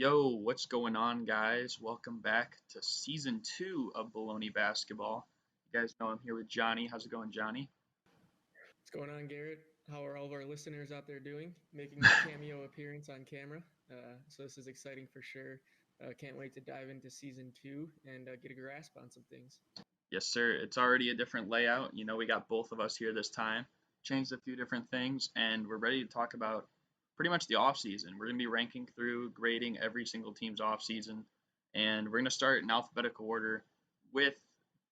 Yo, what's going on, guys? Welcome back to season two of Bullony Basketball. You guys know I'm here with Johnny. How's it going, Johnny? What's going on, Garrett? How are all of our listeners out there doing? Making their cameo appearance on camera. So this is exciting for sure. Can't wait to dive into season two and get a grasp on some things. Yes, sir. It's already a different layout. We got both of us here this time. Changed a few different things, and we're ready to talk about pretty much the off season. We're going to be ranking through, grading every single team's off season, and we're going to start in alphabetical order with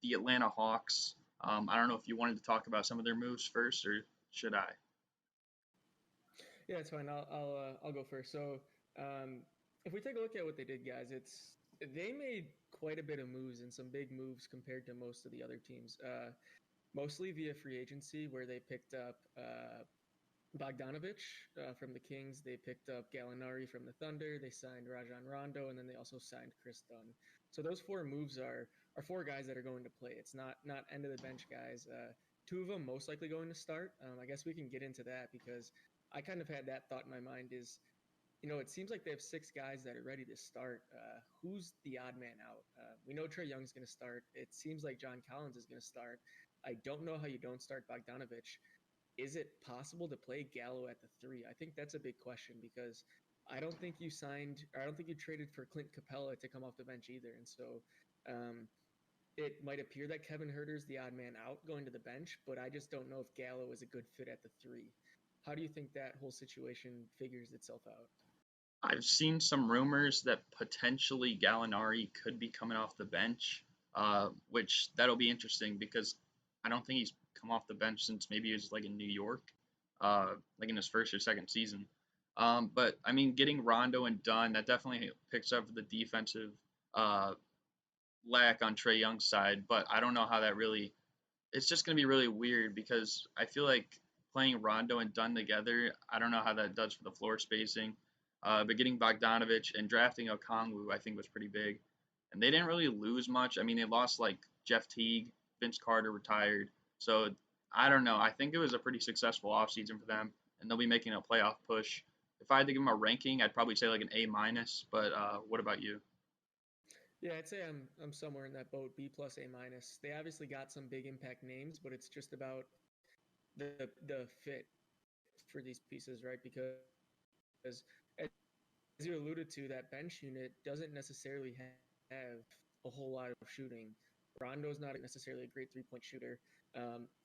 the Atlanta Hawks. I don't know if you wanted to talk about some of their moves first, or should I? Yeah, it's fine. I'll go first. So um, if we take a look at what they did, guys, they made quite a bit of moves and some big moves compared to most of the other teams. Mostly via free agency, where they picked up Bogdanovich from the Kings. They picked up Gallinari from the Thunder. They signed Rajon Rondo, and then they also signed Chris Dunn. So those four moves are four guys that are going to play. It's not end of the bench guys. Two of them most likely going to start. I guess we can get into that because I kind of had that thought in my mind. It seems like they have six guys that are ready to start. Who's the odd man out? We know Trae Young's going to start. It seems like John Collins is going to start. I don't know how you don't start Bogdanovich. Is it possible to play Gallo at the three? I think that's a big question because I don't think you traded for Clint Capella to come off the bench either. And so um, it might appear that Kevin Herter's the odd man out going to the bench, but I just don't know if Gallo is a good fit at the three. How do you think that whole situation figures itself out? I've seen some rumors that potentially Gallinari could be coming off the bench, which that'll be interesting because I don't think he's come off the bench since maybe he was like in New York, like in his first or second season. But I mean, getting Rondo and Dunn, that definitely picks up the defensive uh, lack on Trey Young's side. But I don't know how that really. It's just going to be really weird because I feel like playing Rondo and Dunn together, I don't know how that does for the floor spacing. But getting Bogdanovich and drafting Okongwu, I think was pretty big. And they didn't really lose much. I mean, they lost like Jeff Teague, Vince Carter retired. So I don't know. I think it was a pretty successful offseason for them, and they'll be making a playoff push. If I had to give them a ranking, I'd probably say like an A minus. But what about you? Yeah, I'd say I'm somewhere in that boat, B plus A minus. They obviously got some big impact names, but it's just about the fit for these pieces, right? Because as you alluded to, that bench unit doesn't necessarily have a whole lot of shooting. Rondo's not necessarily a great 3 point shooter.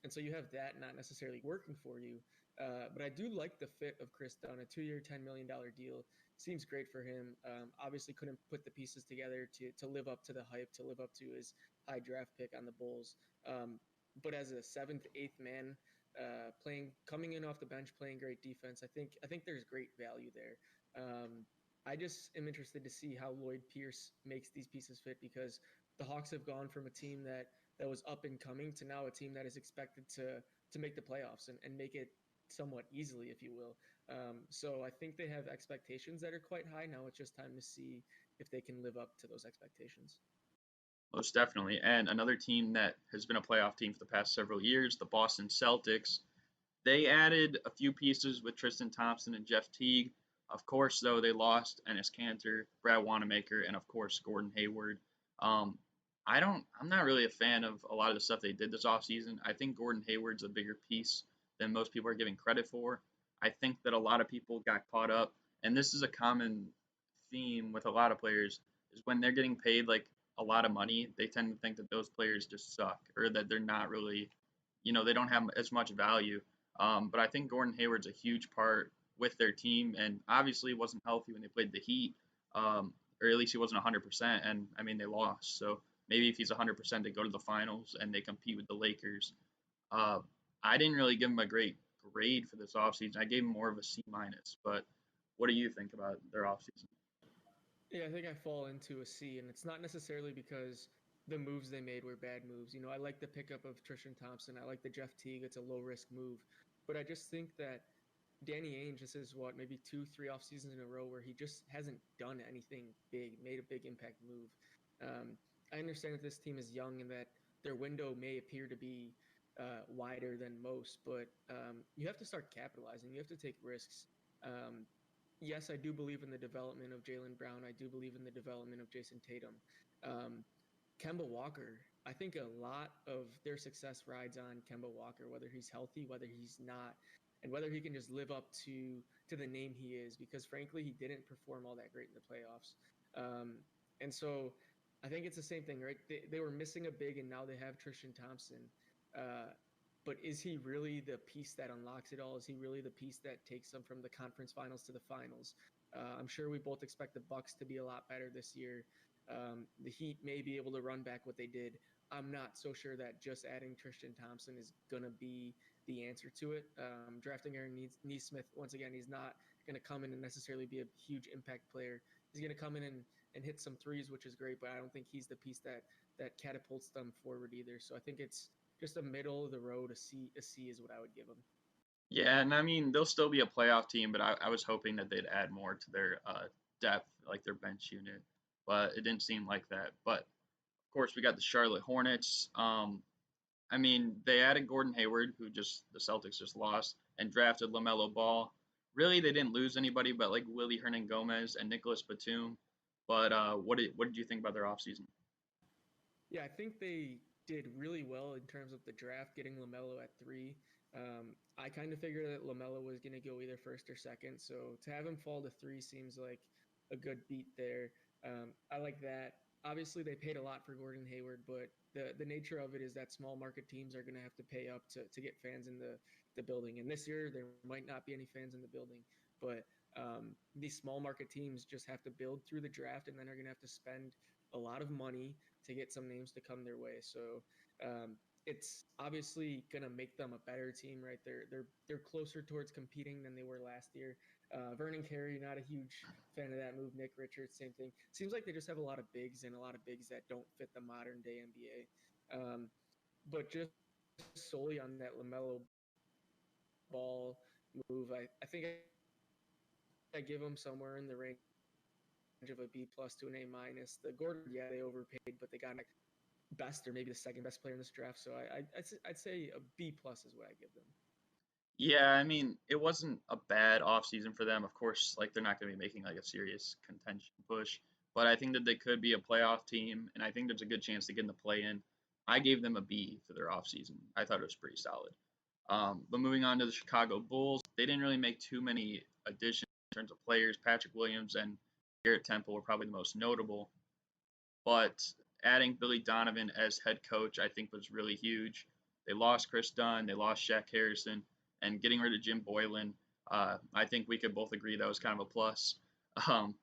And so you have that not necessarily working for you. But I do like the fit of Chris Dunn. A 2 year, $10 million deal seems great for him. Obviously, couldn't put the pieces together to live up to the hype, to live up to his high draft pick on the Bulls. But as a seventh, eighth man, coming in off the bench, playing great defense, I think there's great value there. I just am interested to see how Lloyd Pierce makes these pieces fit because the Hawks have gone from a team that was up and coming to now a team that is expected to make the playoffs and make it somewhat easily, if you will. So I think they have expectations that are quite high. Now it's just time to see if they can live up to those expectations. Most definitely. And another team that has been a playoff team for the past several years, the Boston Celtics. They added a few pieces with Tristan Thompson and Jeff Teague. Of course, though, they lost Ennis Cantor, Brad Wanamaker, and of course Gordon Hayward. Um, I'm not really a fan of a lot of the stuff they did this offseason. I think Gordon Hayward's a bigger piece than most people are giving credit for. I think that a lot of people got caught up, and this is a common theme with a lot of players, is when they're getting paid like a lot of money, they tend to think that those players just suck or that they're not really, they don't have as much value. But I think Gordon Hayward's a huge part with their team, and obviously wasn't healthy when they played the Heat, or at least he wasn't 100%. And I mean, they lost. So maybe if he's 100%, they go to the finals and they compete with the Lakers. Uh, I didn't really give him a great grade for this offseason. I gave him more of a C minus. But what do you think about their offseason? Yeah, I think I fall into a C, and it's not necessarily because the moves they made were bad moves. I like the pickup of Tristan Thompson. I like the Jeff Teague. It's a low risk move, but I just think that Danny Ainge, this is what, maybe two, three off seasons in a row where he just hasn't done anything big, made a big impact move. I understand that this team is young and that their window may appear to be wider than most, but you have to start capitalizing. You have to take risks. Um, yes, I do believe in the development of Jaylen Brown. I do believe in the development of Jason Tatum. Um, Kemba Walker, I think a lot of their success rides on Kemba Walker, whether he's healthy, whether he's not, and whether he can just live up to the name he is. Because frankly, he didn't perform all that great in the playoffs, and so I think it's the same thing, right? They were missing a big, and now they have Tristan Thompson. Uh, but is he really the piece that unlocks it all? Is he really the piece that takes them from the conference finals to the finals? I'm sure we both expect the Bucks to be a lot better this year. The Heat may be able to run back what they did. I'm not so sure that just adding Tristan Thompson is going to be the answer to it. Drafting Aaron Neesmith, once again, he's not going to come in and necessarily be a huge impact player. He's going to come in and hit some threes, which is great, but I don't think he's the piece that catapults them forward either. So I think it's just a middle of the road. A C is what I would give them. Yeah, and I mean they'll still be a playoff team, but I was hoping that they'd add more to their depth, like their bench unit, but it didn't seem like that. But of course, we got the Charlotte Hornets. I mean, they added Gordon Hayward, who just the Celtics just lost, and drafted LaMelo Ball. Really, they didn't lose anybody, but like Willie Hernan Gomez and Nicholas Batum. But what did you think about their offseason? Yeah, I think they did really well in terms of the draft, getting LaMelo at 3. I kind of figured that LaMelo was going to go either first or second, so to have him fall to 3 seems like a good beat there. I like that. Obviously, they paid a lot for Gordon Hayward, but the nature of it is that small market teams are going to have to pay up to get fans in the building. And this year, there might not be any fans in the building, but these small market teams just have to build through the draft and then are going to have to spend a lot of money to get some names to come their way. So it's obviously going to make them a better team, right? They're closer towards competing than they were last year. Vernon Carey, not a huge fan of that move. Nick Richards, same thing. Seems like they just have a lot of bigs and a lot of bigs that don't fit the modern day NBA. But just solely on that LaMelo Ball move, I think I give them somewhere in the range of a B plus to an A minus. The Gordon, yeah, they overpaid, but they got like best or maybe the second best player in this draft. So I'd say a B plus is what I give them. Yeah, I mean, it wasn't a bad offseason for them. Of course, like they're not going to be making like a serious contention push, but I think that they could be a playoff team, and I think there's a good chance to get in the play in. I gave them a B for their offseason. I thought it was pretty solid. But moving on to the Chicago Bulls, they didn't really make too many additions in terms of players. Patrick Williams and Garrett Temple were probably the most notable, but adding Billy Donovan as head coach, I think, was really huge. They lost Chris Dunn, they lost Shaq Harrison, and getting rid of Jim Boylan. I think we could both agree that was kind of a plus. Um,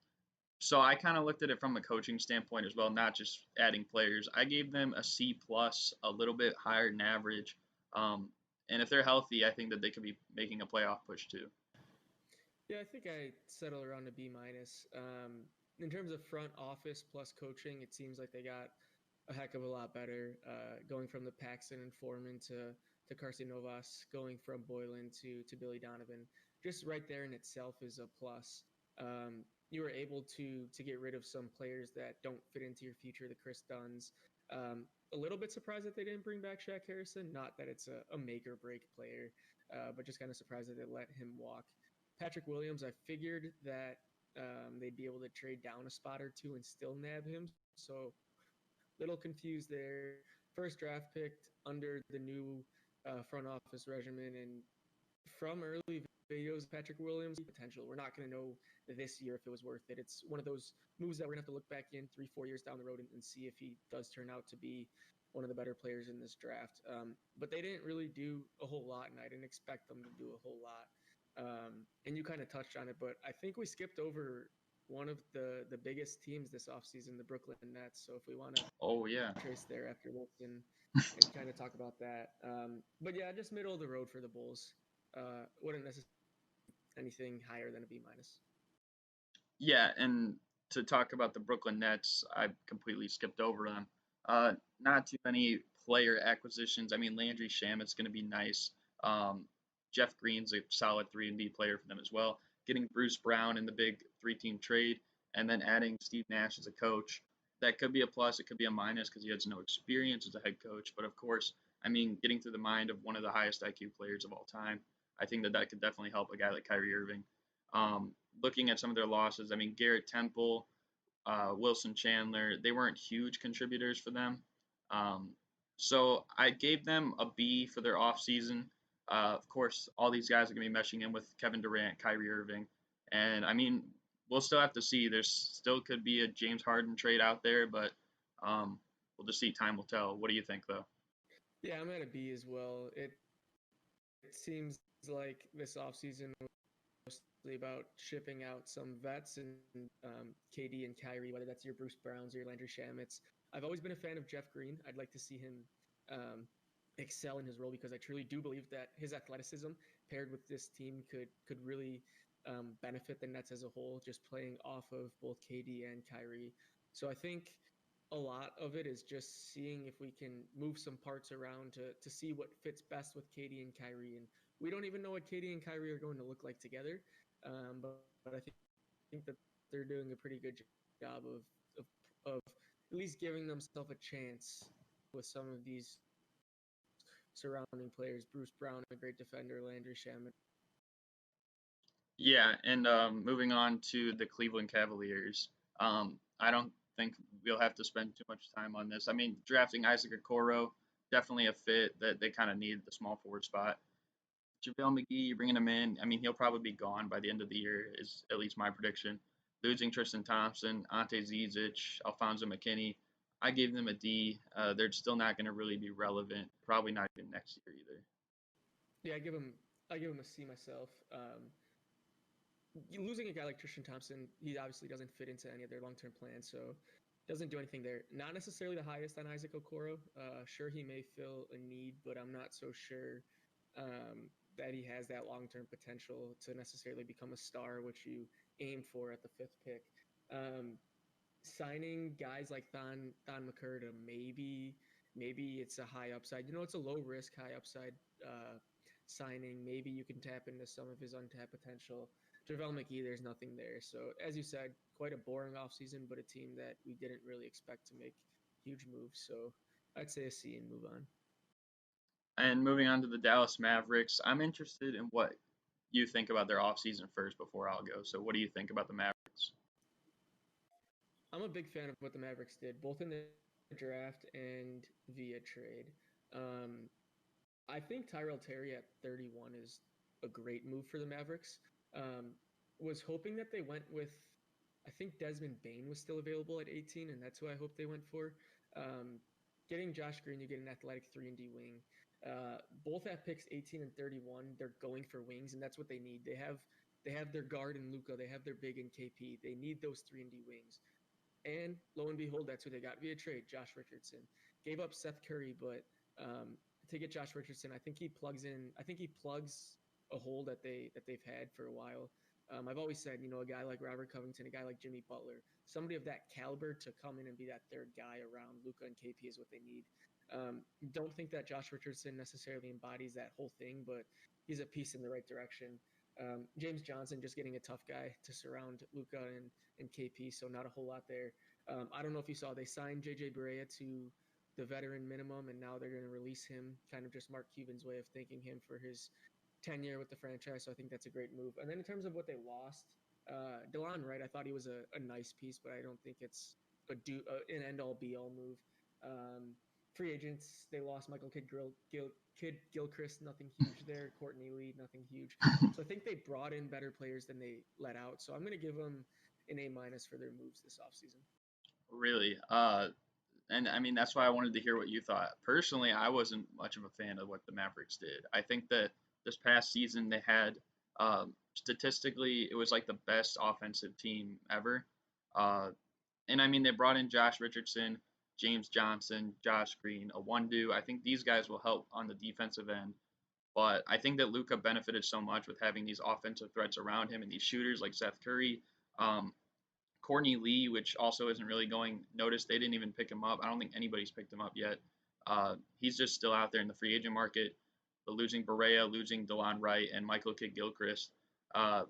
so I kind of looked at it from a coaching standpoint as well, not just adding players. I gave them a C plus, a little bit higher than average. Um, and if they're healthy, I think that they could be making a playoff push too. Yeah, I think I settle around a B minus. In terms of front office plus coaching, it seems like they got a heck of a lot better. Going from the Paxson and Foreman to Carson Novas, going from Boylan to Billy Donovan, just right there in itself is a plus. You were able to get rid of some players that don't fit into your future, the Chris Dunns. A little bit surprised that they didn't bring back Shaq Harrison. Not that it's a make or break player, but just kind of surprised that they let him walk. Patrick Williams, I figured that they'd be able to trade down a spot or two and still nab him. So little confused there. First draft picked under the new front office regimen, and from early videos, Patrick Williams potential. We're not going to know this year if it was worth it. It's one of those moves that we're going to have to look back in 3-4 years down the road and see if he does turn out to be one of the better players in this draft. But they didn't really do a whole lot, and I didn't expect them to do a whole lot. And you kind of touched on it, but I think we skipped over one of the biggest teams this offseason, the Brooklyn Nets. So if we want to Oh yeah, trace there after this and kind of talk about that. But yeah, just middle of the road for the Bulls. Wouldn't necessarily anything higher than a B minus. yeah, and to talk about the Brooklyn Nets, I completely skipped over them. Not too many player acquisitions. I mean, Landry Shamit's going to be nice. Um, Jeff Green's a solid 3-and-D player for them as well. Getting Bruce Brown in the big 3-team trade, and then adding Steve Nash as a coach. That could be a plus. It could be a minus because he has no experience as a head coach. But of course, I mean, getting through the mind of one of the highest IQ players of all time, I think that could definitely help a guy like Kyrie Irving. Looking at some of their losses, I mean, Garrett Temple, Wilson Chandler, they weren't huge contributors for them. Um, so I gave them a B for their offseason. Of course, all these guys are going to be meshing in with Kevin Durant, Kyrie Irving. And I mean, we'll still have to see. There's still could be a James Harden trade out there, but we'll just see. Time will tell. What do you think, though? Yeah, I'm at a B as well. It seems like this offseason was mostly about shipping out some vets and KD and Kyrie, whether that's your Bruce Browns or your Landry Shamits. I've always been a fan of Jeff Green. I'd like to see him um, excel in his role because I truly do believe that his athleticism paired with this team could really benefit the Nets as a whole, just playing off of both KD and Kyrie. So I think a lot of it is just seeing if we can move some parts around to see what fits best with KD and Kyrie. And we don't even know what KD and Kyrie are going to look like together. But I think that they're doing a pretty good job of at least giving themselves a chance with some of these surrounding players. Bruce Brown, a great defender, Landry Shamet. Yeah, and moving on to the Cleveland Cavaliers. I don't think we'll have to spend too much time on this. I mean, drafting Isaac Okoro, definitely a fit that they kind of need the small forward spot. JaVale McGee, you're bringing him in. I mean, he'll probably be gone by the end of the year, is at least my prediction. Losing Tristan Thompson, Ante Zizic, Alfonso McKinney, I gave them a D. They're still not going to really be relevant. Probably not even next year either. Yeah, I give him a C myself. Losing a guy like Tristan Thompson, he obviously doesn't fit into any of their long-term plans, so doesn't do anything there. Not necessarily the highest on Isaac Okoro. Sure, he may fill a need, but I'm not so sure that he has that long-term potential to necessarily become a star, which you aim for at the fifth pick. Um, Signing guys like Thon McCurdy, maybe it's a high upside. It's a low risk, high upside signing. Maybe you can tap into some of his untapped potential. JaVale McGee, there's nothing there. So as you said, quite a boring offseason, but a team that we didn't really expect to make huge moves. So I'd say a C and move on. And moving on to the Dallas Mavericks, I'm interested in what you think about their offseason first before I'll go. So, what do you think about the Mavericks? I'm a big fan of what the Mavericks did, both in the draft and via trade. Um, I think Tyrell Terry at 31 is a great move for the Mavericks. Um, was hoping that they went with, I think Desmond Bain was still available at 18, and that's who I hope they went for. Um, Getting Josh Green, you get an athletic 3 and D wing. Both at picks 18 and 31, they're going for wings, and that's what they need. They have their guard in Luca, they have their big in KP. They need those 3 and D wings. And lo and behold, that's who they got via trade, Josh Richardson. Gave up Seth Curry, but to get Josh Richardson, I think he plugs in. I think he plugs a hole that they've had for a while. I've always said, a guy like Robert Covington, a guy like Jimmy Butler, somebody of that caliber to come in and be that third guy around Luca and KP is what they need. Don't think that Josh Richardson necessarily embodies that whole thing, but he's a piece in the right direction. James Johnson just getting a tough guy to surround Luca and KP, so not a whole lot there. I don't know if you saw they signed JJ Barea to the veteran minimum, and now they're going to release him. Kind of just Mark Cuban's way of thanking him for his tenure with the franchise. So I think that's a great move. And then in terms of what they lost, DeLon Wright, I thought he was a nice piece, but I don't think it's an end all be all move. Free agents, they lost Michael Kid Gilchrist, nothing huge there. Courtney Lee, nothing huge. So I think they brought in better players than they let out. So I'm going to give them an A minus for their moves this offseason. Really? And I mean, that's why I wanted to hear what you thought. Personally, I wasn't much of a fan of what the Mavericks did. I think that this past season they had, statistically, it was like the best offensive team ever. Uh, and I mean, they brought in Josh Richardson, James Johnson, Josh Green, a one do. I think these guys will help on the defensive end. But I think that Luca benefited so much with having these offensive threats around him and these shooters like Seth Curry. Um, Courtney Lee, which also isn't really going noticed. They didn't even pick him up. I don't think anybody's picked him up yet. He's just still out there in the free agent market. But losing Barea, losing DeLon Wright, and Michael Kidd Gilchrist. Uh,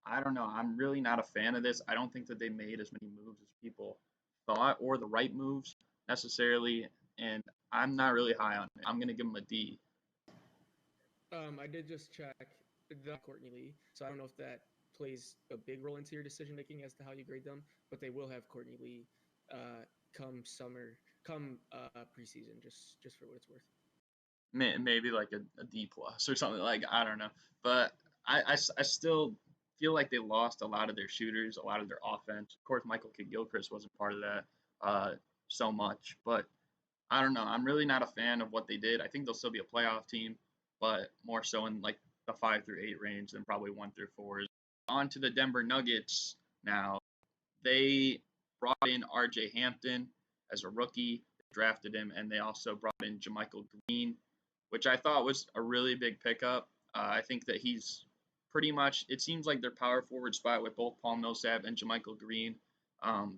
I don't know. I'm really not a fan of this. I don't think that they made as many moves as people thought or the right moves necessarily. And I'm not really high on it. I'm going to give them a D. I did just check the Courtney Lee, so I don't know if that plays a big role into your decision making as to how you grade them, but they will have Courtney Lee come preseason, just for what it's worth. Maybe like a D plus or something, like, I don't know. But I still feel like they lost a lot of their shooters, a lot of their offense. Of course, Michael Kidd-Gilchrist wasn't part of that so much, but I don't know. I'm really not a fan of what they did. I think they'll still be a playoff team, but more so in like the 5 through 8 range than probably 1 through 4. On to the Denver Nuggets now. They brought in R.J. Hampton as a rookie, drafted him, and they also brought in JaMychal Green, which I thought was a really big pickup. I think that he's pretty much, it seems like their power forward spot with both Paul Millsap and JaMychal Green.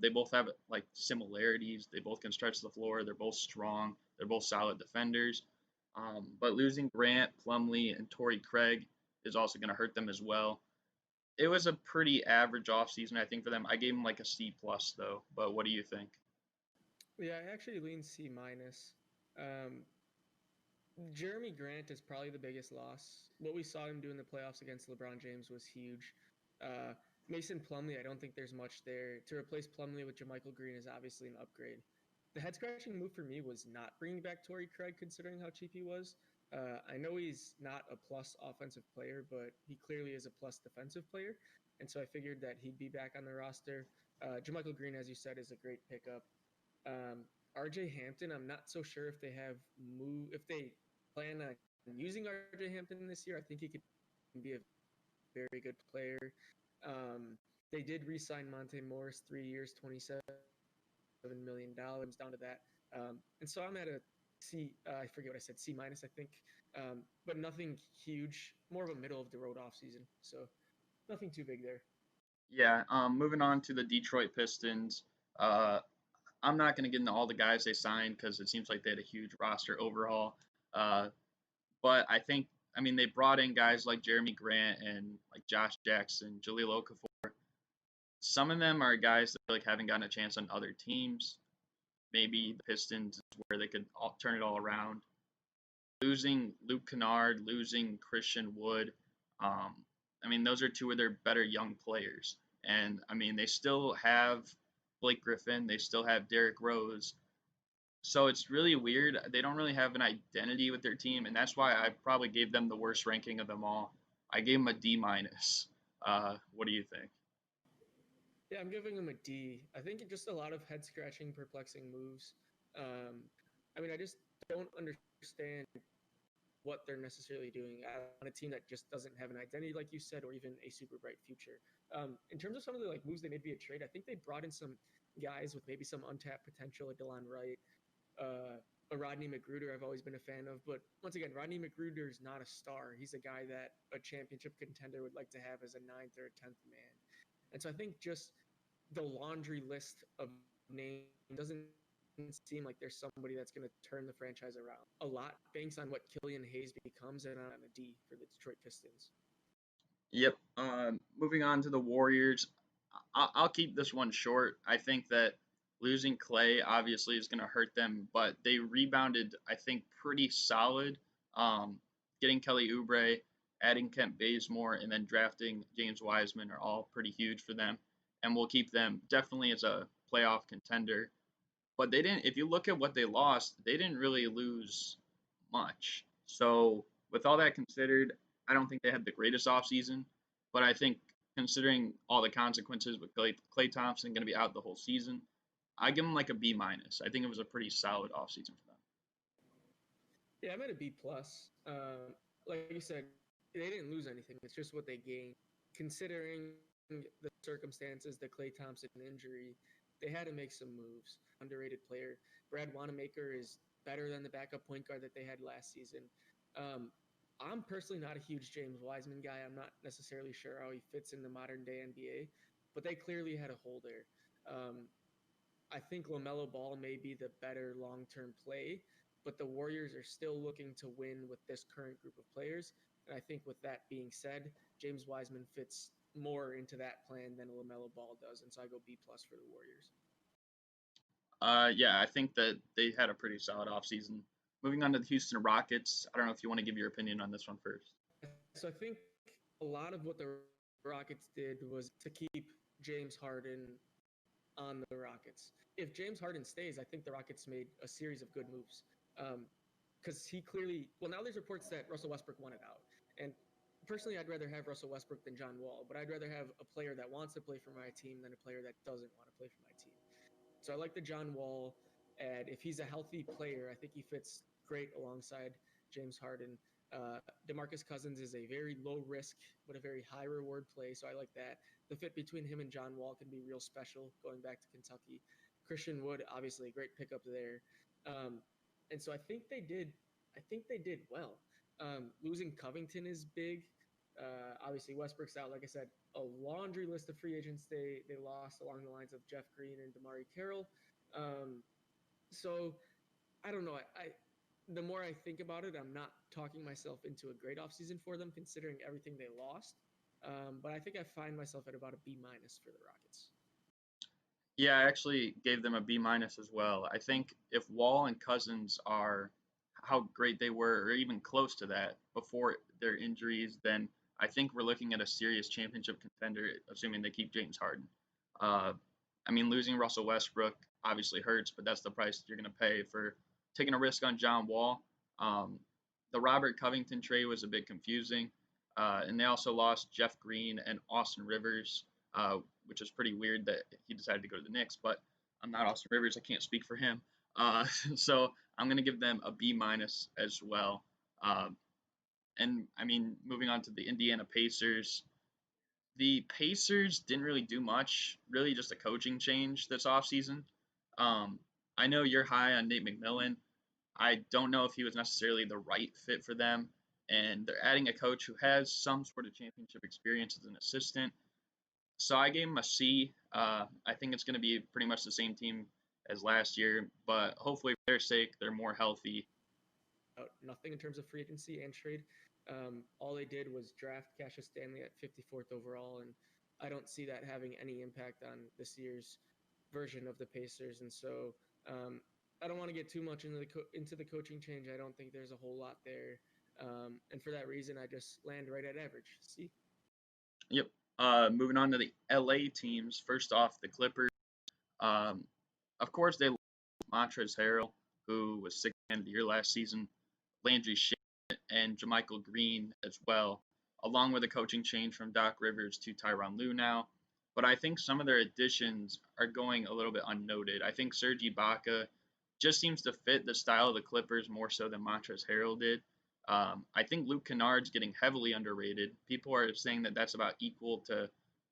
They both have like similarities. They both can stretch the floor. They're both strong. They're both solid defenders. But losing Grant, Plumlee, and Torrey Craig is also going to hurt them as well. It was a pretty average offseason, I think, for them. I gave them like a C plus though. But what do you think? Yeah, I actually lean C minus. Um, Jeremy Grant is probably the biggest loss. What we saw him do in the playoffs against LeBron James was huge. Uh, Mason Plumlee, I don't think there's much there. To replace Plumlee with JaMychal Green is obviously an upgrade. The head scratching move for me was not bringing back Torrey Craig, considering how cheap he was. I know he's not a plus offensive player, but he clearly is a plus defensive player. And so I figured that he'd be back on the roster. JaMychal Green, as you said, is a great pickup. RJ Hampton, I'm not so sure if they plan on using RJ Hampton this year. I think he could be a very good player. They did re-sign Monte Morris, 3 years, $27 million, down to that. And so I'm at a C. I forget what I said, C minus, I think. But nothing huge, more of a middle of the road off season. So nothing too big there. Yeah, moving on to the Detroit Pistons. Uh, I'm not going to get into all the guys they signed because it seems like they had a huge roster overhaul. Uh, but I mean, they brought in guys like Jeremy Grant and like Josh Jackson, Jahlil Okafor. Some of them are guys that like haven't gotten a chance on other teams. Maybe the Pistons is where they could turn it all around. Losing Luke Kennard, losing Christian Wood. Um, I mean, those are two of their better young players. And I mean, they still have Blake Griffin, they still have Derrick Rose. So it's really weird. They don't really have an identity with their team, and that's why I probably gave them the worst ranking of them all. I gave them a D minus. What do you think? Yeah, I'm giving him a D. I think just a lot of head scratching, perplexing moves. Um, I mean, I just don't understand what they're necessarily doing on a team that just doesn't have an identity, like you said, or even a super bright future. In terms of some of the like moves they made via trade, I think they brought in some guys with maybe some untapped potential, like DeLon Wright, a Rodney McGruder I've always been a fan of. But once again, Rodney McGruder is not a star. He's a guy that a championship contender would like to have as a ninth or a 10th man. And so I think just the laundry list of names doesn't seem like there's somebody that's going to turn the franchise around. A lot banks on what Killian Hayes becomes, and on a D for the Detroit Pistons. Yep. Moving on to the Warriors. I'll keep this one short. I think that losing Clay obviously is going to hurt them, but they rebounded, I think, pretty solid. Getting Kelly Oubre, adding Kent Bazemore, and then drafting James Wiseman are all pretty huge for them, and will keep them definitely as a playoff contender. But they didn't. If you look at what they lost, they didn't really lose much. So with all that considered, I don't think they had the greatest offseason, but I think considering all the consequences with Clay Thompson going to be out the whole season, I give them like a B minus. I think it was a pretty solid offseason for them. Yeah, I'm at a B plus. Like you said, they didn't lose anything. It's just what they gained. Considering the circumstances, the Clay Thompson injury, they had to make some moves. Underrated player. Brad Wanamaker is better than the backup point guard that they had last season. Um, I'm personally not a huge James Wiseman guy. I'm not necessarily sure how he fits in the modern day NBA, but they clearly had a hole there. I think LaMelo Ball may be the better long-term play, but the Warriors are still looking to win with this current group of players. And I think with that being said, James Wiseman fits more into that plan than LaMelo Ball does, and so I go B plus for the Warriors. Yeah, I think that they had a pretty solid offseason. Moving on to the Houston Rockets, I don't know if you want to give your opinion on this one first. So I think a lot of what the Rockets did was to keep James Harden on the Rockets. If James Harden stays, I think the Rockets made a series of good moves. Because he clearly, well, now there's reports that Russell Westbrook wanted out. And personally, I'd rather have Russell Westbrook than John Wall, but I'd rather have a player that wants to play for my team than a player that doesn't want to play for my team. So I like the John Wall ad. If he's a healthy player, I think he fits great alongside James Harden. DeMarcus Cousins is a very low risk but a very high reward play, so I like that. The fit between him and John Wall can be real special going back to Kentucky. Christian Wood, obviously, a great pickup there. And so I think they did. I think they did well. Losing Covington is big. Obviously, Westbrook's out. Like I said, a laundry list of free agents they lost along the lines of Jeff Green and Damari Carroll. So I don't know. I the more I think about it, I'm not talking myself into a great offseason for them, considering everything they lost. But I think I find myself at about a B minus for the Rockets. Yeah, I actually gave them a B minus as well. I think if Wall and Cousins are how great they were, or even close to that before their injuries, then I think we're looking at a serious championship contender, assuming they keep James Harden. Uh, I mean, losing Russell Westbrook obviously hurts, but that's the price you're going to pay for taking a risk on John Wall. Um, the Robert Covington trade was a bit confusing, and they also lost Jeff Green and Austin Rivers, which is pretty weird that he decided to go to the Knicks. But I'm not Austin Rivers; I can't speak for him. So I'm going to give them a B minus as well. And I mean, moving on to the Indiana Pacers, the Pacers didn't really do much, really just a coaching change this offseason. Um, I know you're high on Nate McMillan. I don't know if he was necessarily the right fit for them. And they're adding a coach who has some sort of championship experience as an assistant. So I gave him a C. I think it's going to be pretty much the same team as last year, but hopefully for their sake, they're more healthy. Nothing in terms of free agency and trade. All they did was draft Cassius Stanley at 54th overall, and I don't see that having any impact on this year's version of the Pacers. And so I don't want to get too much into the coaching change. I don't think there's a whole lot there, and for that reason, I just land right at average. See? Yep. Moving on to the LA teams. First off, the Clippers. Um, of course, they lost Montrezl Harrell, who was sixth man of the year last season, Landry Shamet, and JaMychal Green as well, along with a coaching change from Doc Rivers to Tyronn Lue now. But I think some of their additions are going a little bit unnoted. I think Serge Ibaka just seems to fit the style of the Clippers more so than Montrezl Harrell did. I think Luke Kennard's getting heavily underrated. People are saying that that's about equal to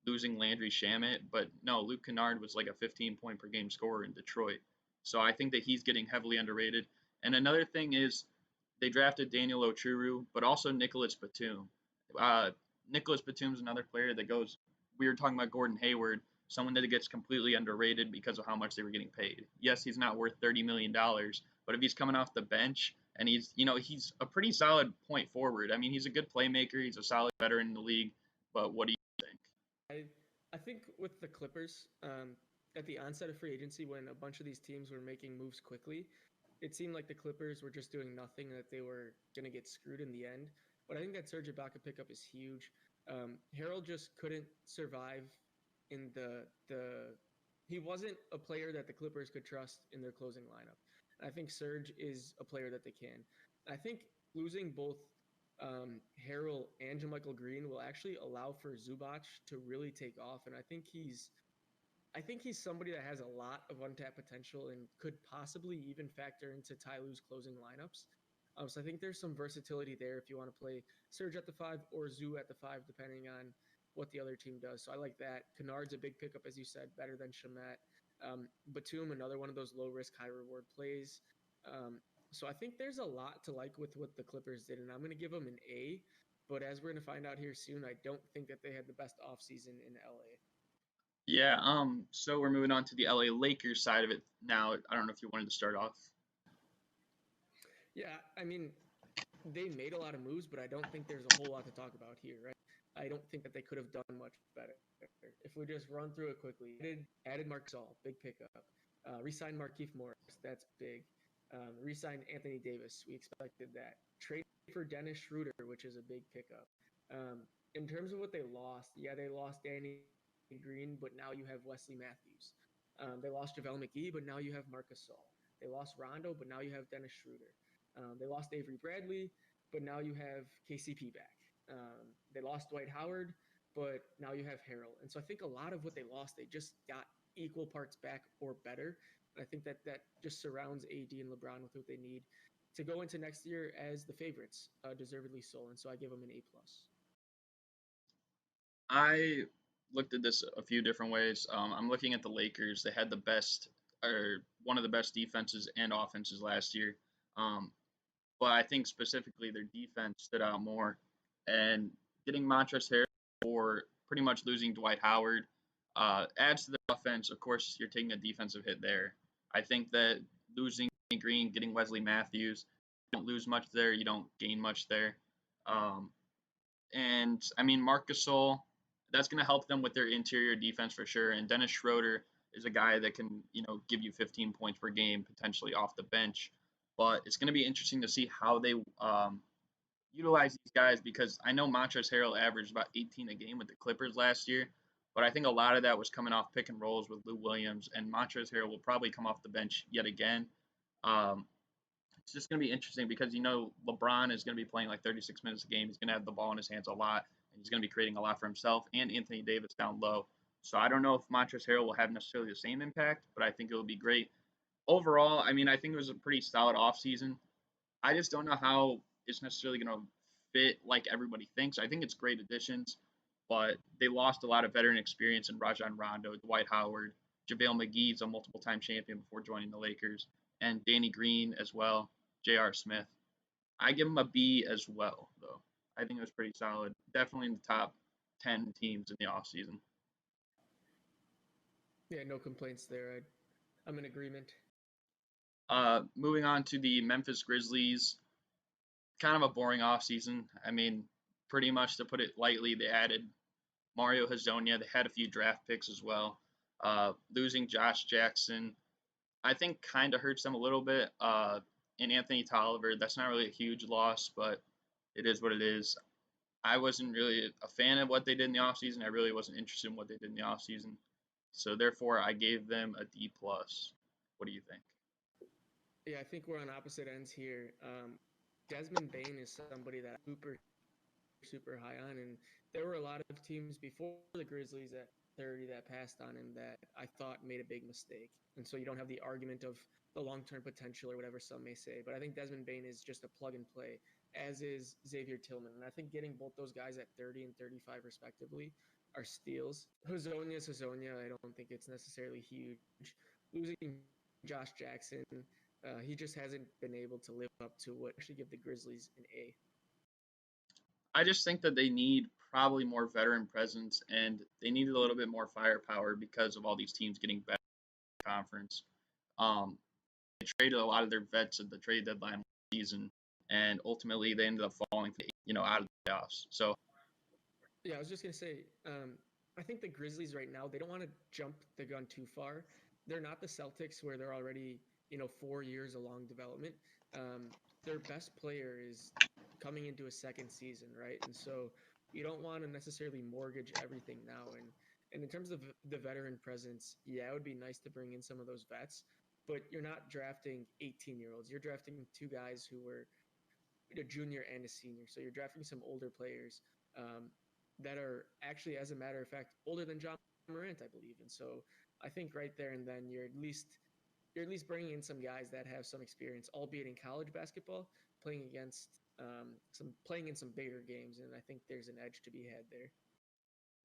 losing Landry Shamet, but no, Luke Kennard was like a 15-point per game scorer in Detroit. So I think that he's getting heavily underrated. And another thing is they drafted Daniel Ochuru, but also Nicholas Batum. Nicholas Batum's another player that goes. We were talking about Gordon Hayward, someone that gets completely underrated because of how much they were getting paid. Yes, he's not worth $30 million, but if he's coming off the bench and he's a pretty solid point forward. I mean, he's a good playmaker. He's a solid veteran in the league. But what do you think? I think with the Clippers, at the onset of free agency, when a bunch of these teams were making moves quickly, it seemed like the Clippers were just doing nothing, that they were going to get screwed in the end. But I think that Serge Ibaka pickup is huge. Harold just couldn't survive in the. He wasn't a player that the Clippers could trust in their closing lineup. And I think Serge is a player that they can. I think losing both Harrell and JaMychal Green will actually allow for Zubac to really take off, and I think he's somebody that has a lot of untapped potential and could possibly even factor into Ty Lue's closing lineups. So I think there's some versatility there if you want to play Serge at the 5 or Zoo at the 5, depending on what the other team does. So I like that. Kennard's a big pickup, as you said, better than Shamet. Batum, another one of those low risk, high reward plays. So I think there's a lot to like with what the Clippers did, and I'm going to give them an A. But as we're going to find out here soon, I don't think that they had the best offseason in LA. Yeah. So we're moving on to the LA Lakers side of it now. I don't know if you wanted to start off. Yeah, I mean, they made a lot of moves, but I don't think there's a whole lot to talk about here, right? I don't think that they could have done much better. If we just run through it quickly, added Marc Gasol, big pickup. Re-signed Markieff Morris, that's big. Re-signed Anthony Davis, we expected that. Trade for Dennis Schroeder, which is a big pickup. in terms of what they lost, yeah, they lost Danny Green, but now you have Wesley Matthews. They lost JaVale McGee, but now you have Marcus Gasol. They lost Rondo, but now you have Dennis Schroeder. They lost Avery Bradley, but now you have KCP back. They lost Dwight Howard, but now you have Harrell. And so I think a lot of what they lost, they just got equal parts back or better. And I think that just surrounds AD and LeBron with what they need to go into next year as the favorites, deservedly so. And so I give them an A plus. I looked at this a few different ways. I'm looking at the Lakers. They had the best, or one of the best defenses and offenses last year. Um, but I think specifically their defense stood out more. And getting Montrezl Harrell for pretty much losing Dwight Howard adds to the offense. Of course, you're taking a defensive hit there. I think that losing Green, getting Wesley Matthews, you don't lose much there. You don't gain much there. Um, and I mean, Marc Gasol, that's going to help them with their interior defense for sure. And Dennis Schroeder is a guy that can, give you 15 points per game potentially off the bench. But it's going to be interesting to see how they utilize these guys because I know Montrezl Harrell averaged about 18 a game with the Clippers last year. But I think a lot of that was coming off pick and rolls with Lou Williams, and Montrezl Harrell will probably come off the bench yet again. Um, it's just going to be interesting because LeBron is going to be playing like 36 minutes a game. He's going to have the ball in his hands a lot, and he's going to be creating a lot for himself and Anthony Davis down low. So I don't know if Montrezl Harrell will have necessarily the same impact, but I think it will be great. Overall, I mean, I think it was a pretty solid offseason. I just don't know how it's necessarily going to fit like everybody thinks. I think it's great additions, but they lost a lot of veteran experience in Rajon Rondo, Dwight Howard, JaVale McGee's a multiple-time champion before joining the Lakers, and Danny Green as well, J.R. Smith. I give him a B as well, though. I think it was pretty solid. Definitely in the top 10 teams in the offseason. Yeah, no complaints there. I'm in agreement. Moving on to the Memphis Grizzlies, kind of a boring offseason. I mean, pretty much to put it lightly, they added Mario Hazonia. They had a few draft picks as well. Losing Josh Jackson, I think, kind of hurts them a little bit. And Anthony Tolliver, that's not really a huge loss, but it is what it is. I wasn't really a fan of what they did in the offseason. I really wasn't interested in what they did in the offseason. So therefore, I gave them a D plus. What do you think? Yeah, I think we're on opposite ends here. Desmond Bain is somebody that I'm super high on, and there were a lot of teams before the Grizzlies at 30 that passed on him that I thought made a big mistake. And so you don't have the argument of the long-term potential or whatever some may say. But I think Desmond Bain is just a plug and play, as is Xavier Tillman. And I think getting both those guys at 30 and 35 respectively are steals. Hazonia is Hazonia. I don't think it's necessarily huge. Losing Josh Jackson, he just hasn't been able to live up to what actually give the Grizzlies an A. I just think that they need probably more veteran presence and they needed a little bit more firepower because of all these teams getting better in the conference. Um, they traded a lot of their vets at the trade deadline season, and ultimately they ended up falling, out of the playoffs. So Yeah, I was just gonna say, I think the Grizzlies right now they don't want to jump the gun too far. They're not the Celtics where they're already 4 years along development. Their best player is coming into a second season, right? And so you don't want to necessarily mortgage everything now. And in terms of the veteran presence, yeah, it would be nice to bring in some of those vets, but you're not drafting 18-year-olds. You're drafting two guys who were a junior and a senior. So you're drafting some older players that are actually, as a matter of fact, older than John Morant, I believe. And so I think right there and then you're at least bringing in some guys that have some experience, albeit in college basketball, playing against playing in some bigger games, and I think there's an edge to be had there.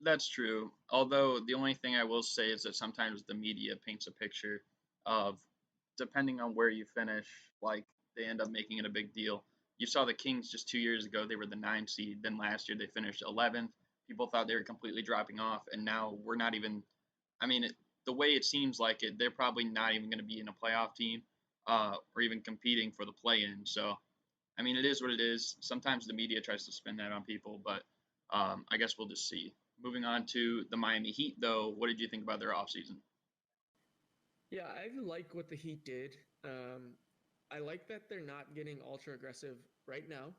that's true. Although the only thing I will say is that sometimes the media paints a picture of, depending on where you finish, like they end up making it a big deal. You saw the Kings just 2 years ago; they were the 9 seed. Then last year they finished 11th. People thought they were completely dropping off, and now we're not even. I mean, the way it seems like it, they're probably not even going to be in a playoff team, or even competing for the play-in. So, I mean, it is what it is. Sometimes the media tries to spin that on people, but I guess we'll just see. Moving on to the Miami Heat, though, what did you think about their offseason? Yeah, I like what the Heat did. I like that they're not getting ultra aggressive right now.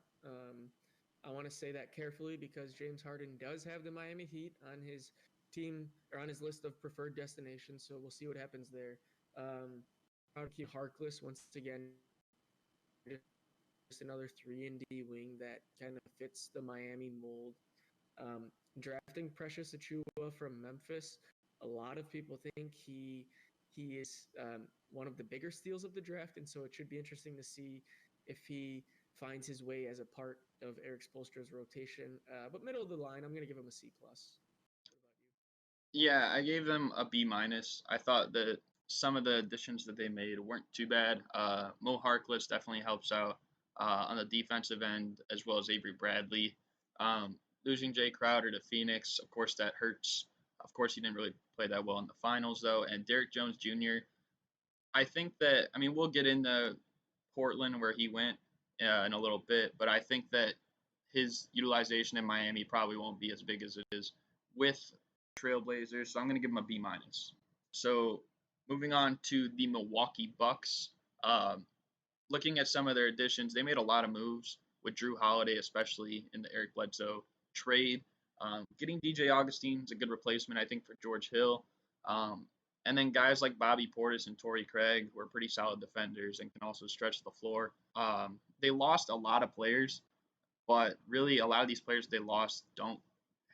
I want to say that carefully because James Harden does have the Miami Heat on his team or on his list of preferred destinations. So we'll see what happens there. Proud to keep Harkless once again, just another 3-and-D wing that kind of fits the Miami mold. Drafting Precious Achua from Memphis, a lot of people think he is one of the bigger steals of the draft, and so it should be interesting to see if he finds his way as a part of Eric Spoelstra's rotation. But middle of the line, I'm going to give him a C plus. What about you? Yeah, I gave them a B minus. I thought that some of the additions that they made weren't too bad. Mo Harkless definitely helps out on the defensive end, as well as Avery Bradley. Losing Jay Crowder to Phoenix, of course, that hurts. Of course, he didn't really play that well in the finals, though. And Derrick Jones Jr., I think that, I mean, we'll get into Portland where he went in a little bit, but I think that his utilization in Miami probably won't be as big as it is with Trailblazers, so I'm going to give him a B minus. So moving on to the Milwaukee Bucks, um, looking at some of their additions, they made a lot of moves with Drew Holiday, especially in the Eric Bledsoe trade. Getting DJ Augustine is a good replacement, I think, for George Hill. Um, and then guys like Bobby Portis and Torrey Craig, who are pretty solid defenders and can also stretch the floor. They lost a lot of players, but really a lot of these players they lost don't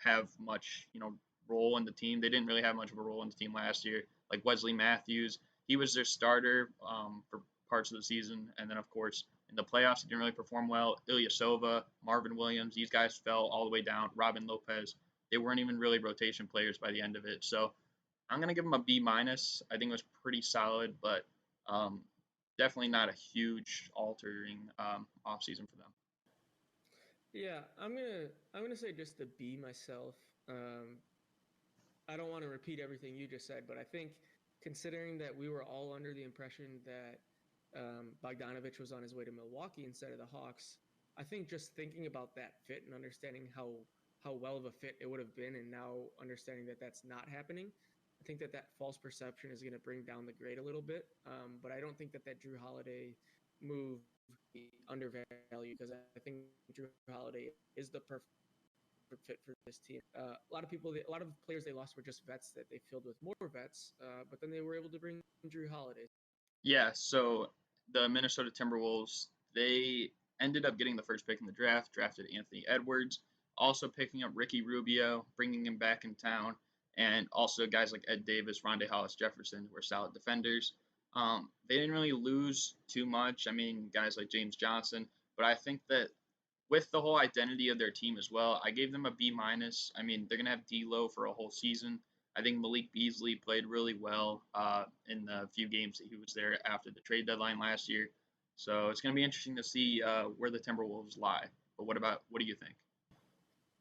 have much, role in the team. They didn't really have much of a role in the team last year. Like Wesley Matthews, he was their starter for parts of the season, and then of course in the playoffs he didn't really perform well. Ilyasova, Marvin Williams, these guys fell all the way down. Robin Lopez, they weren't even really rotation players by the end of it. So I'm gonna give them a B minus. I think it was pretty solid, but um, definitely not a huge altering offseason for them. Yeah, I'm gonna say just a B myself. Um, I don't want to repeat everything you just said, but I think considering that we were all under the impression that Bogdanovich was on his way to Milwaukee instead of the Hawks, I think just thinking about that fit and understanding how well of a fit it would have been, and now understanding that that's not happening, I think that that false perception is going to bring down the grade a little bit. But I don't think that that Drew Holiday move undervalued because I think Drew Holiday is the fit for this team. A lot of players they lost were just vets that they filled with more vets, but then they were able to bring Drew Holiday. Yeah, so the Minnesota Timberwolves, they ended up getting the first pick in the draft, drafted Anthony Edwards, also picking up Ricky Rubio, bringing him back in town, and also guys like Ed Davis, Rondae Hollis Jefferson were solid defenders. They didn't really lose too much. I mean, guys like James Johnson, but I think that with the whole identity of their team as well, I gave them a B minus. I mean, they're gonna have D'Lo for a whole season. I think Malik Beasley played really well in the few games that he was there after the trade deadline last year. So it's going to be interesting to see where the Timberwolves lie. But what do you think?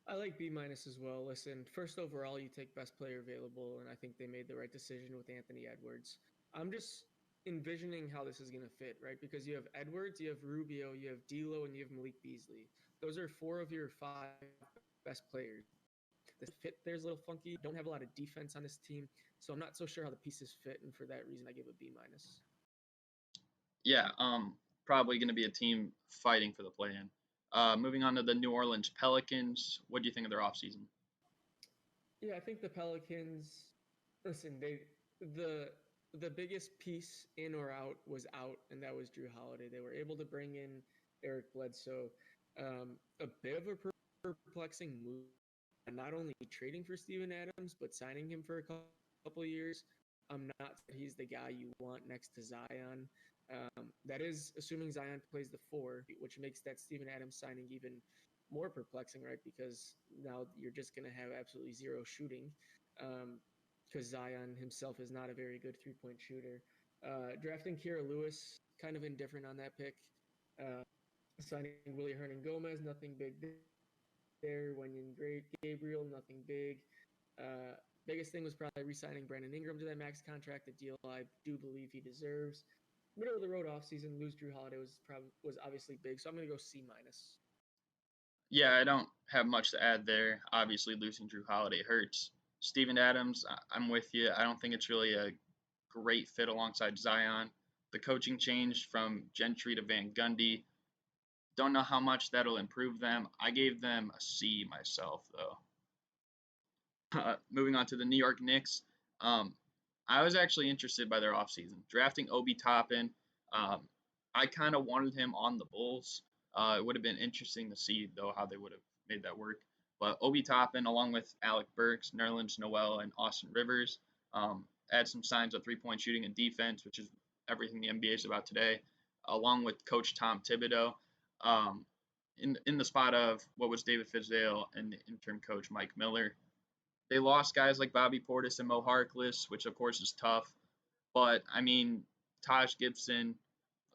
I like B minus as well. Listen, first overall, you take best player available, and I think they made the right decision with Anthony Edwards. I'm just envisioning how this is going to fit, right? Because you have Edwards, you have Rubio, you have D'Lo, and you have Malik Beasley. Those are four of your five best players. The fit there's a little funky. Don't have a lot of defense on this team, so I'm not so sure how the pieces fit, and for that reason, I give a B minus. Yeah, probably going to be a team fighting for the play-in. Moving on to the New Orleans Pelicans. What do you think of their offseason? Yeah, I think the Pelicans. Listen, the the biggest piece in or out was out, and that was Drew Holiday. They were able to bring in Eric Bledsoe. A bit of a perplexing move, not only trading for Steven Adams but signing him for a couple of years. I'm not that he's the guy you want next to Zion. That is assuming Zion plays the four, which makes that Steven Adams signing even more perplexing, right? Because now you're just going to have absolutely zero shooting because Zion himself is not a very good three-point shooter. Drafting Kira Lewis, kind of indifferent on that pick. Uh, Signing Willie Hernan Gomez, nothing big there. Wenyan Gabriel, nothing big. Biggest thing was probably re-signing Brandon Ingram to that max contract, a deal I do believe he deserves. Middle of the road offseason, lose Drew Holiday was obviously big, so I'm gonna go C minus. Yeah, I don't have much to add there. Obviously, losing Drew Holiday hurts. Steven Adams, I'm with you. I don't think it's really a great fit alongside Zion. The coaching changed from Gentry to Van Gundy. Don't know how much that'll improve them. I gave them a C myself, though. Moving on to the New York Knicks. Um, I was actually interested by their offseason. Drafting Obi Toppin, um, I kind of wanted him on the Bulls. It would have been interesting to see, though, how they would have made that work. But Obi Toppin, along with Alec Burks, Nerlens Noel, and Austin Rivers, add some signs of three-point shooting and defense, which is everything the NBA is about today, along with Coach Tom Thibodeau. Um, in the spot of what was David Fizdale and the interim coach Mike Miller. They lost guys like Bobby Portis and Mo Harkless, which of course is tough. But I mean, Taj Gibson,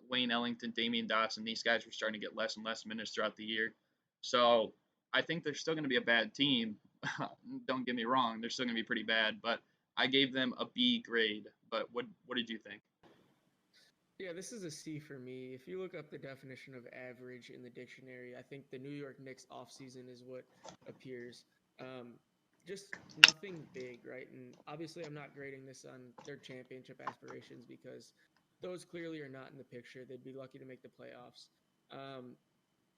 Wayne Ellington, Damian Dotson, these guys were starting to get less and less minutes throughout the year. So I think they're still going to be a bad team. Don't get me wrong, they're still going to be pretty bad. But I gave them a B grade. But what did you think? Yeah, this is a C for me. If you look up the definition of average in the dictionary, I think the New York Knicks offseason is what appears. Um, just nothing big, right? And obviously, I'm not grading this on their championship aspirations because those clearly are not in the picture. They'd be lucky to make the playoffs. Um,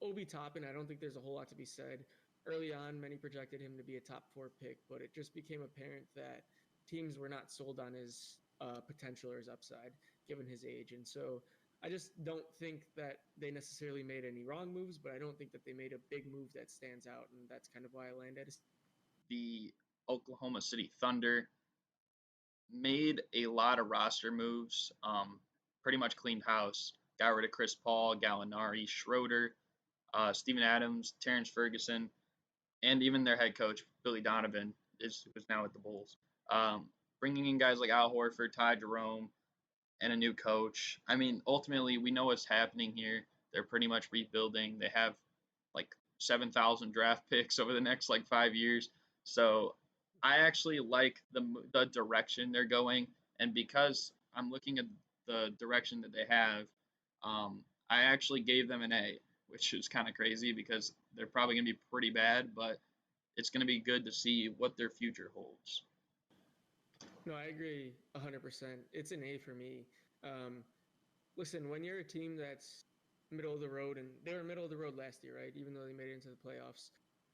Obi Toppin, I don't think there's a whole lot to be said. Early on, many projected him to be a top four pick, but it just became apparent that teams were not sold on his potential or his upside, given his age. And so I just don't think that they necessarily made any wrong moves, but I don't think that they made a big move that stands out. And that's kind of why I landed. The Oklahoma City Thunder made a lot of roster moves, pretty much cleaned house. Got rid of Chris Paul, Gallinari, Schroeder, Steven Adams, Terrence Ferguson, and even their head coach, Billy Donovan, was now at the Bulls. Um, Bringing in guys like Al Horford, Ty Jerome, and a new coach. I mean, ultimately, we know what's happening here. They're pretty much rebuilding. They have like 7,000 draft picks over the next like 5 years. So I actually like the direction they're going, and because I'm looking at the direction that they have, I actually gave them an A, which is kind of crazy because they're probably gonna be pretty bad, but it's gonna be good to see what their future holds. No, I agree 100%. It's an A for me. Um, Listen, when you're a team that's middle of the road, and they were middle of the road last year, right? Even though they made it into the playoffs,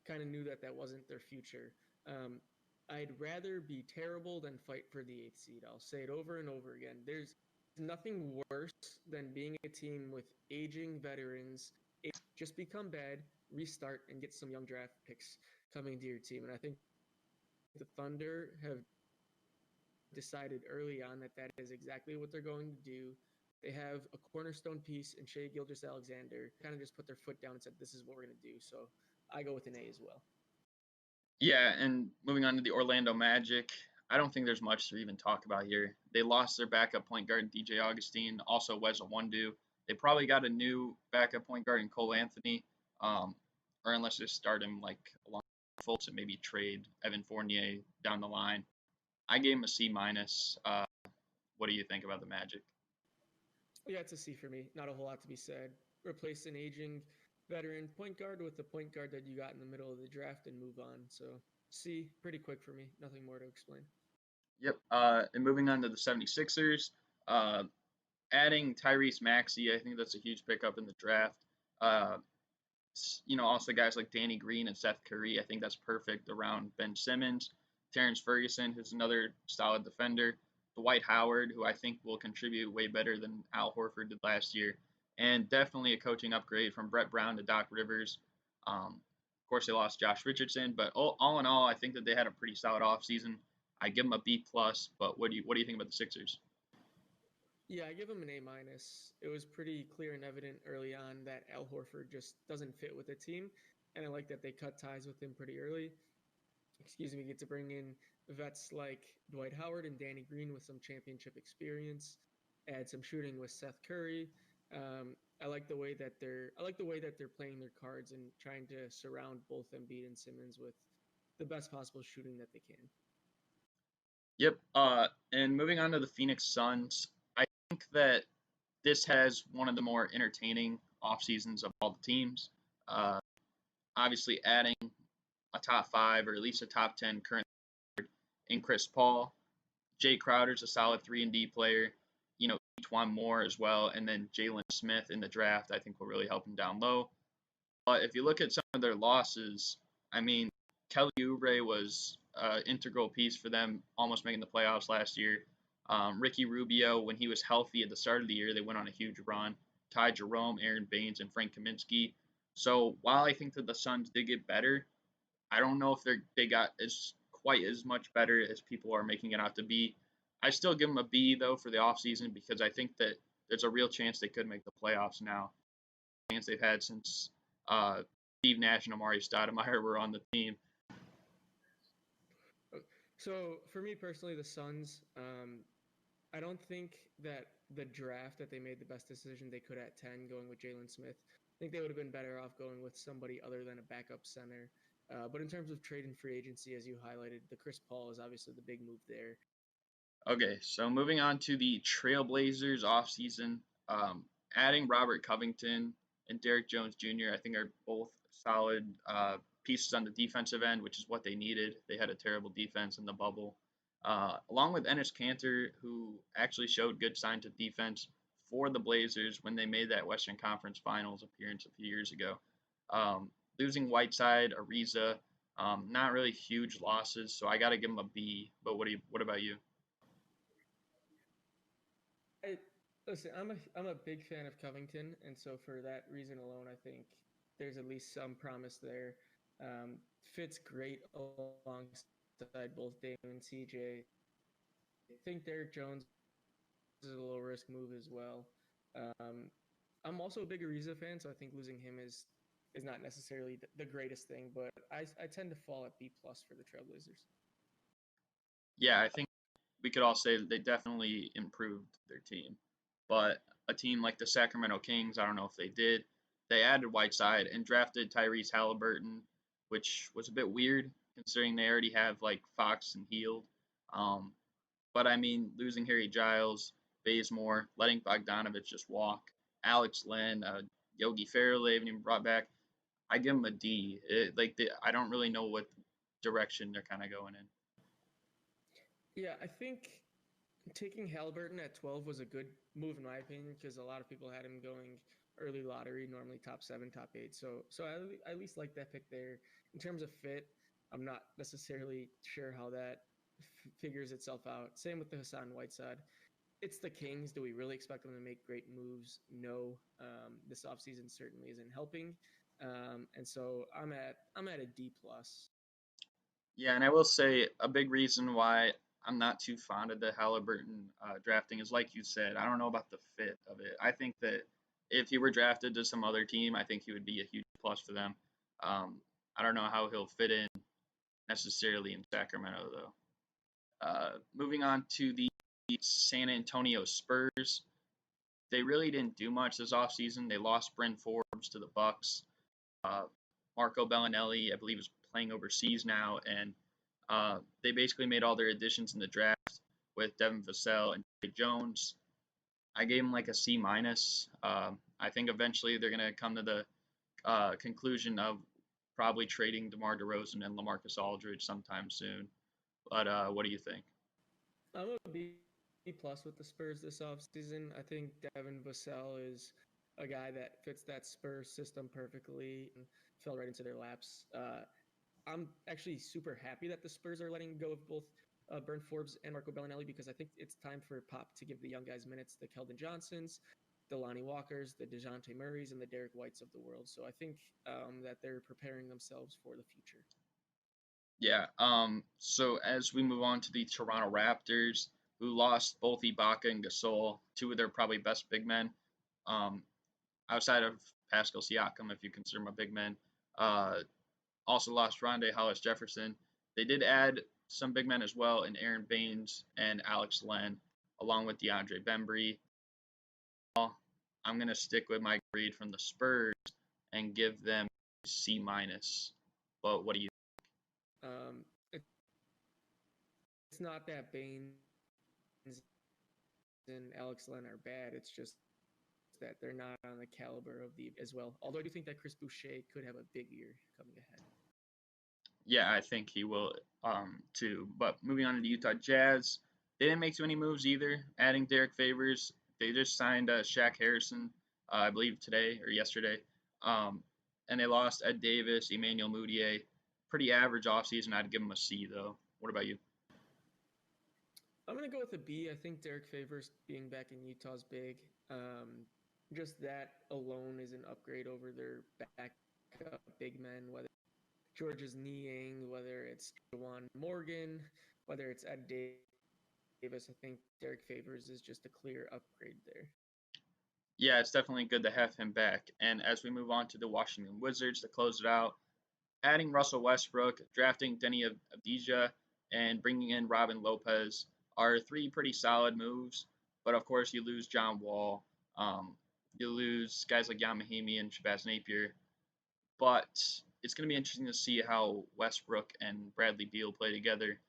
kind of knew that that wasn't their future. Um, I'd rather be terrible than fight for the eighth seed. I'll say it over and over again. There's nothing worse than being a team with aging veterans. Just become bad, restart, and get some young draft picks coming to your team. And I think the Thunder have decided early on that that is exactly what they're going to do. They have a cornerstone piece in Shea Gilgeous-Alexander. Kind of just put their foot down and said, "This is what we're going to do." So I go with an A as well. Yeah, and moving on to the Orlando Magic, I don't think there's much to even talk about here. They lost their backup point guard, DJ Augustine, also Wes Iwundu. They probably got a new backup point guard in Cole Anthony, um, or unless they start him like along Fultz and maybe trade Evan Fournier down the line. I gave him a C minus. What do you think about the Magic? Yeah, it's a C for me. Not a whole lot to be said. Replace an aging veteran point guard with the point guard that you got in the middle of the draft and move on. So C, pretty quick for me. Nothing more to explain. Yep. And moving on to the 76ers, uh, adding Tyrese Maxey, I think that's a huge pickup in the draft. Uh, also guys like Danny Green and Seth Curry. I think that's perfect around Ben Simmons, Terrence Ferguson, who's another solid defender, Dwight Howard, who I think will contribute way better than Al Horford did last year, and definitely a coaching upgrade from Brett Brown to Doc Rivers. Of course, they lost Josh Richardson, but all in all, I think that they had a pretty solid offseason. I give them a B plus, but what do you think about the Sixers? Yeah, I give him an A minus. It was pretty clear and evident early on that Al Horford just doesn't fit with the team, and I like that they cut ties with him pretty early. Excuse me, get to bring in vets like Dwight Howard and Danny Green with some championship experience, add some shooting with Seth Curry. I like the way that they're playing their cards and trying to surround both Embiid and Simmons with the best possible shooting that they can. Yep. And moving on to the Phoenix Suns, I think that this has one of the more entertaining off seasons of all the teams. Uh, Obviously, adding a top five or at least a top 10 current in Chris Paul. Jay Crowder's a solid 3 and D player. Twan Moore as well, and then Jalen Smith in the draft, I think will really help them down low. But if you look at some of their losses, I mean, Kelly Oubre was an integral piece for them, almost making the playoffs last year. Ricky Rubio, when he was healthy at the start of the year, they went on a huge run. Ty Jerome, Aaron Baines, and Frank Kaminsky. So while I think that the Suns did get better, I don't know if they got as quite as much better as people are making it out to be. I still give them a B though for the offseason because I think that there's a real chance they could make the playoffs now. Chance they've had since uh, Steve Nash and Amari Stoudemire were on the team. So for me personally, the Suns, I don't think that the draft that they made the best decision they could at 10 going with Jalen Smith. I think they would have been better off going with somebody other than a backup center. But in terms of trade and free agency, as you highlighted, the Chris Paul is obviously the big move there. Okay, so moving on to the Trailblazers offseason, adding Robert Covington and Derrick Jones Jr. I think are both solid pieces on the defensive end, which is what they needed. They had a terrible defense in the bubble. Along with Enes Kanter, who actually showed good signs of defense for the Blazers when they made that Western Conference Finals appearance a few years ago. Losing Whiteside, Ariza, not really huge losses, so I got to give them a B. But what about you? I listen. I'm a big fan of Covington, and so for that reason alone, I think there's at least some promise there. Fits great alongside both Dame and CJ. I think Derrick Jones is a low risk move as well. Um, I'm also a big Ariza fan, so I think losing him is not necessarily the greatest thing, but I tend to fall at B plus for the Trailblazers. Yeah, I think we could all say that they definitely improved their team. But a team like the Sacramento Kings, I don't know if they did. They added Whiteside and drafted Tyrese Halliburton, which was a bit weird considering they already have like Fox and Heald. Um, but I mean, losing Harry Giles, Bazemore, letting Bogdanovich just walk, Alex Len, Yogi Ferrell they haven't even brought back. I give them a D. I don't really know what direction they're kind of going in. Yeah, I think taking Halliburton at 12 was a good move in my opinion because a lot of people had him going early lottery, normally top 7, top 8. So I at least like that pick there. In terms of fit, I'm not necessarily sure how that figures itself out. Same with the Hassan Whiteside. It's the Kings. Do we really expect them to make great moves? No. This offseason certainly isn't helping. And so I'm at a D plus. Yeah, and I will say a big reason why I'm not too fond of the Halliburton drafting is like you said, I don't know about the fit of it. I think that if he were drafted to some other team, I think he would be a huge plus for them. Um, I don't know how he'll fit in necessarily in Sacramento, though. Moving on to the San Antonio Spurs, they really didn't do much this offseason. They lost Bryn Forbes to the Bucks. Uh, Marco Bellinelli, I believe, is playing overseas now, and they basically made all their additions in the draft with Devin Vassell and Trey Jones. I gave them like a C minus. I think eventually they're gonna come to the conclusion of probably trading DeMar DeRozan and LaMarcus Aldridge sometime soon. But what do you think? I'm a B plus with the Spurs this offseason. I think Devin Vassell is a guy that fits that Spurs system perfectly and fell right into their laps. I'm actually super happy that the Spurs are letting go of both Bryn Forbes and Marco Bellinelli because I think it's time for Pop to give the young guys minutes, the Keldon Johnsons, the Lonnie Walkers, the DeJounte Murrays, and the Derek Whites of the world. So I think that they're preparing themselves for the future. Yeah. So as we move on to the Toronto Raptors, who lost both Ibaka and Gasol, two of their probably best big men, um, outside of Pascal Siakam, if you consider him a big man. Uh, Also lost Rondé Hollis Jefferson. They did add some big men as well in Aaron Baines and Alex Len, along with DeAndre Bembry. I'm gonna stick with my grade from the Spurs and give them C minus. But what do you? Um, it's not that Baines and Alex Len are bad. It's just that they're not on the caliber of the as well. Although I do think that Chris Boucher could have a big year coming ahead. Yeah, I think he will too. But moving on to the Utah Jazz, they didn't make too many moves either. Adding Derek Favors, They just signed Shaq Harrison, I believe today or yesterday, um, and they lost Ed Davis, Emmanuel Mudiay. Pretty average offseason. I'd give them a C though. What about you? I'm gonna go with a B. I think Derek Favors being back in Utah is big. Just that alone is an upgrade over their backup big men, whether George's kneeing, whether it's Juwan Morgan, whether it's Ed Davis. I think Derek Favors is just a clear upgrade there. Yeah, it's definitely good to have him back. And as we move on to the Washington Wizards to close it out, adding Russell Westbrook, drafting Denny Avdija, and bringing in Robin Lopez are three pretty solid moves. But of course, you lose John Wall. Um, you lose guys like Jan Mahimi and Shabazz Napier. But it's going to be interesting to see how Westbrook and Bradley Beal play together.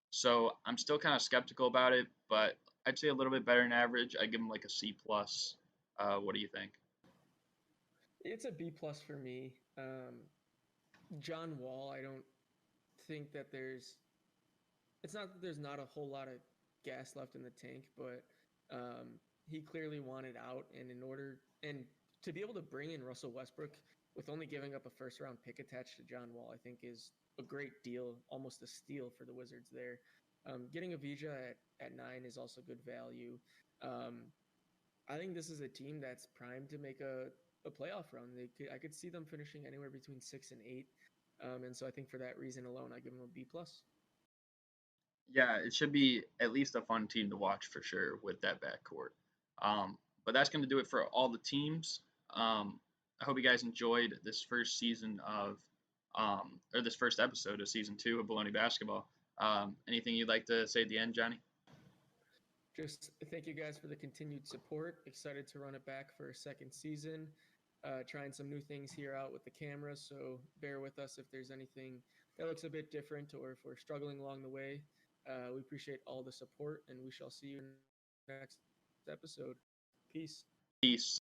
So I'm still kind of skeptical about it, but I'd say a little bit better than average. I'd give him like a C plus. What do you think? It's a B plus for me. John Wall, I don't think that there's. It's not that there's not a whole lot of gas left in the tank, but he clearly wanted out, and in order and to be able to bring in Russell Westbrook with only giving up a first round pick attached to John Wall, I think is a great deal, almost a steal for the Wizards there. Getting Avija at 9 is also good value. Um, I think this is a team that's primed to make a playoff run. I could see them finishing anywhere between 6 and 8, and so I think for that reason alone, I give them a B plus. Yeah, it should be at least a fun team to watch for sure with that backcourt. But that's going to do it for all the teams. I hope you guys enjoyed this first season of, or this first episode of season 2 of Bullony Basketball. Anything you'd like to say at the end, Johnny? Just thank you guys for the continued support. Excited to run it back for a second season. Trying some new things here out with the camera, so bear with us if there's anything that looks a bit different or if we're struggling along the way. We appreciate all the support, and we shall see you next episode. Peace. Peace.